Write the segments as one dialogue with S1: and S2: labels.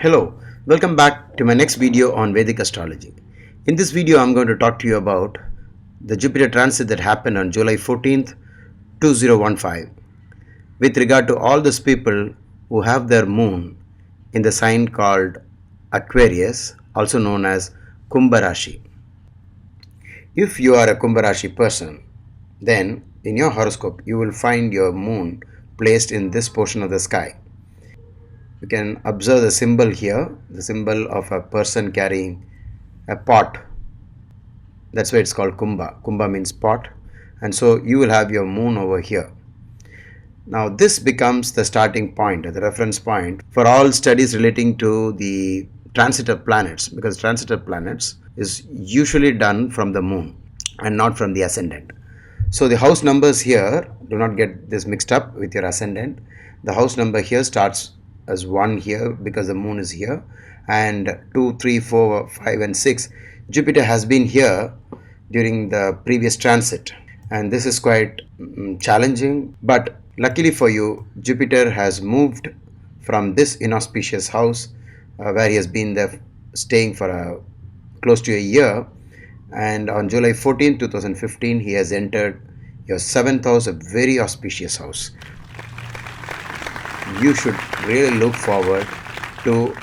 S1: Hello, welcome back to my next video on Vedic astrology. In this video, I'm going to talk to you about the Jupiter transit that happened on July 14th, 2015, with regard to all those people who have their moon in the sign called Aquarius, also known as Kumbha Rasi. If you are a Kumbha Rasi person, then in your horoscope, you will find your moon placed in this portion of the sky. You can observe the symbol here, the symbol of a person carrying a pot. That's why it's called Kumbha. Kumbha means pot. And so you will have your moon over here. Now this becomes the starting point, the reference point for all studies relating to the transit of planets, because transit of planets is usually done from the moon and not from the ascendant. So the house numbers here, do not get this mixed up with your ascendant. The house number here starts as 1 here because the moon is here, and 2, 3, 4, 5 and 6, Jupiter has been here during the previous transit, and this is quite challenging, but luckily for you, Jupiter has moved from this inauspicious house where he has been there staying for close to a year, and on July 14, 2015 he has entered your 7th house, a very auspicious house. You should really look forward to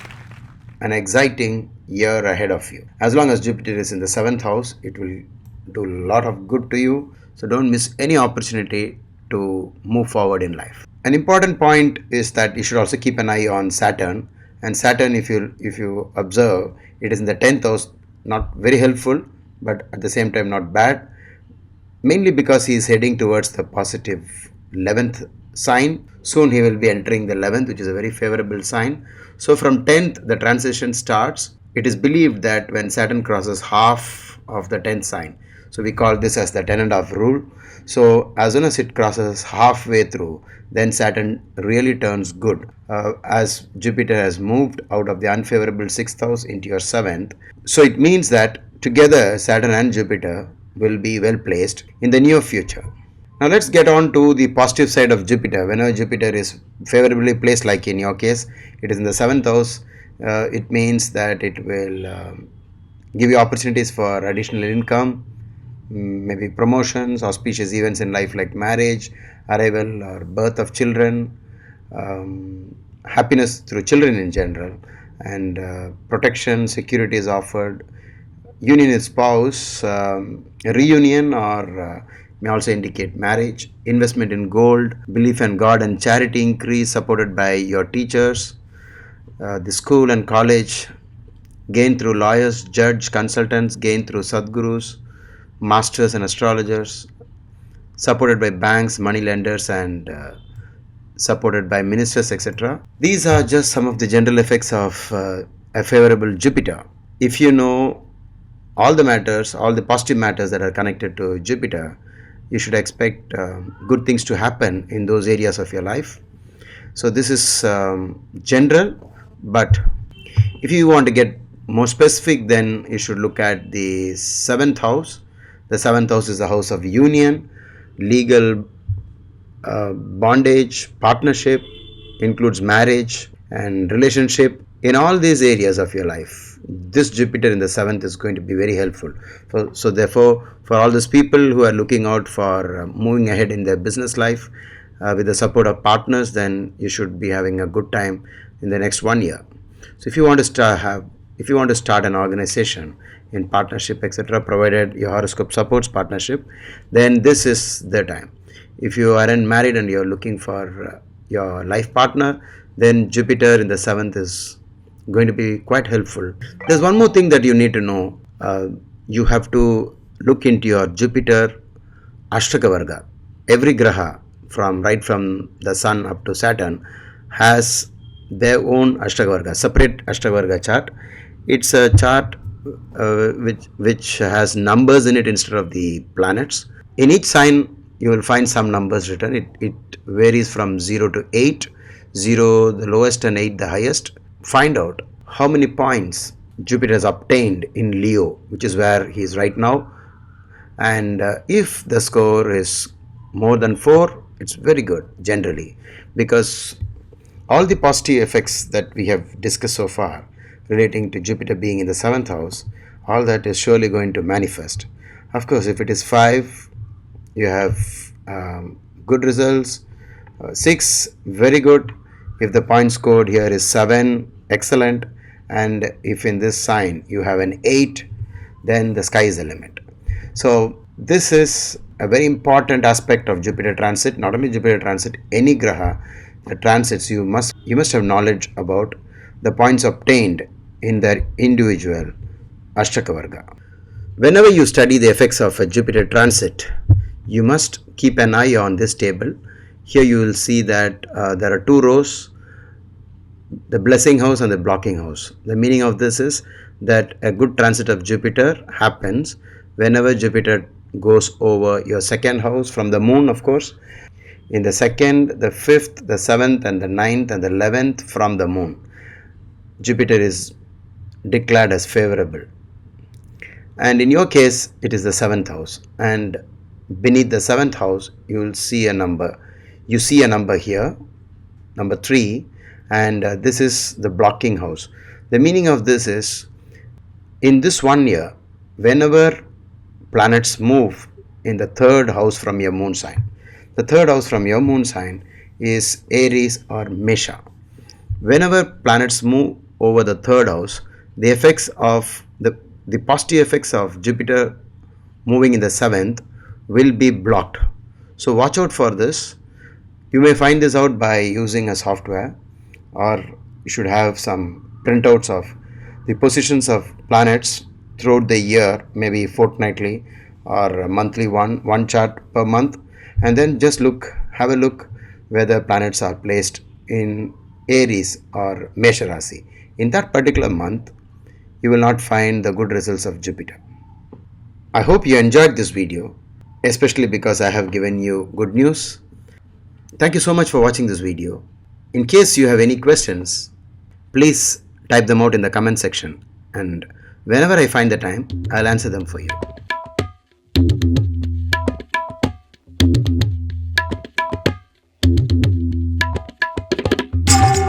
S1: an exciting year ahead of you. As long as Jupiter is in the 7th house, it will do a lot of good to you. So don't miss any opportunity to move forward in life. An important point is that you should also keep an eye on Saturn. And Saturn, if you observe, it is in the 10th house, not very helpful, but at the same time not bad. Mainly because he is heading towards the positive 11th sign. Soon he will be entering the 11th, which is a very favorable sign. So from 10th the transition starts. It is believed that when Saturn crosses half of the 10th sign, so we call this as the 10.5 rule. So as soon as it crosses halfway through, then Saturn really turns good, as Jupiter has moved out of the unfavorable 6th house into your 7th. So it means that together Saturn and Jupiter will be well placed in the near future. Now let's get on to the positive side of Jupiter. Whenever Jupiter is favorably placed, like in your case, it is in the 7th house, it means that it will give you opportunities for additional income, maybe promotions, auspicious events in life like marriage, arrival or birth of children, happiness through children in general, and protection, security is offered, union with spouse, reunion, or may also indicate marriage, investment in gold, belief in God and charity increase supported by your teachers, the school and college, gain through lawyers, judge, consultants, gain through sadgurus, masters and astrologers, supported by banks, money lenders, and supported by ministers, etc. These are just some of the general effects of a favorable Jupiter. If you know all the matters, all the positive matters that are connected to Jupiter, you should expect good things to happen in those areas of your life. So this is general, but if you want to get more specific, then you should look at the 7th house. The 7th house is the house of union, legal bondage, partnership, includes marriage and relationship. In all these areas of your life, this Jupiter in the 7th is going to be very helpful. So therefore, for all those people who are looking out for moving ahead in their business life with the support of partners, then you should be having a good time in the next 1 year. So if you want to start an organization in partnership, etc., provided your horoscope supports partnership, then this is the time. If you aren't married and you're looking for your life partner, then Jupiter in the 7th is going to be quite helpful. There's one more thing that you need to know. You have to look into your Jupiter Ashtakavarga. Every graha, right from the sun up to Saturn, has their own Ashtakavarga, separate Ashtakavarga chart. It's a chart which has numbers in it instead of the planets. In each sign you will find some numbers written. It varies from 0 to 8, 0 the lowest and 8 the highest. Find out how many points Jupiter has obtained in Leo, which is where he is right now, and if the score is more than 4, it's very good generally, because all the positive effects that we have discussed so far relating to Jupiter being in the seventh house, all that is surely going to manifest. Of course, if it is 5, you have good results. 6, very good. If the point scored here is 7, excellent. And if in this sign you have an 8, then the sky is the limit. So this is a very important aspect of Jupiter transit. Not only Jupiter transit, any graha the transits, you must have knowledge about the points obtained in their individual Ashtakavarga. Whenever you study the effects of a Jupiter transit, you must keep an eye on this table. Here you will see that there are 2 rows, the blessing house and the blocking house. The meaning of this is that a good transit of Jupiter happens whenever Jupiter goes over your second house from the moon, of course. In the second, the fifth, the seventh, and the ninth, and the 11th from the moon, Jupiter is declared as favorable. And in your case, it is the 7th house. And beneath the 7th house, you will see a number. You see a number here, number 3, and this is the blocking house. The meaning of this is, in this 1 year, whenever planets move in the 3rd house from your moon sign, the 3rd house from your moon sign is Aries or Mesha. Whenever planets move over the 3rd house, the effects of the positive effects of Jupiter moving in the 7th will be blocked. So watch out for this. You may find this out by using a software, or you should have some printouts of the positions of planets throughout the year, maybe fortnightly or monthly, one chart per month, and then just have a look whether planets are placed in Aries or Mesha Rasi. In that particular month, you will not find the good results of Jupiter. I hope you enjoyed this video, especially because I have given you good news. Thank you so much for watching this video. In case you have any questions, please type them out in the comment section, and whenever I find the time, I'll answer them for you.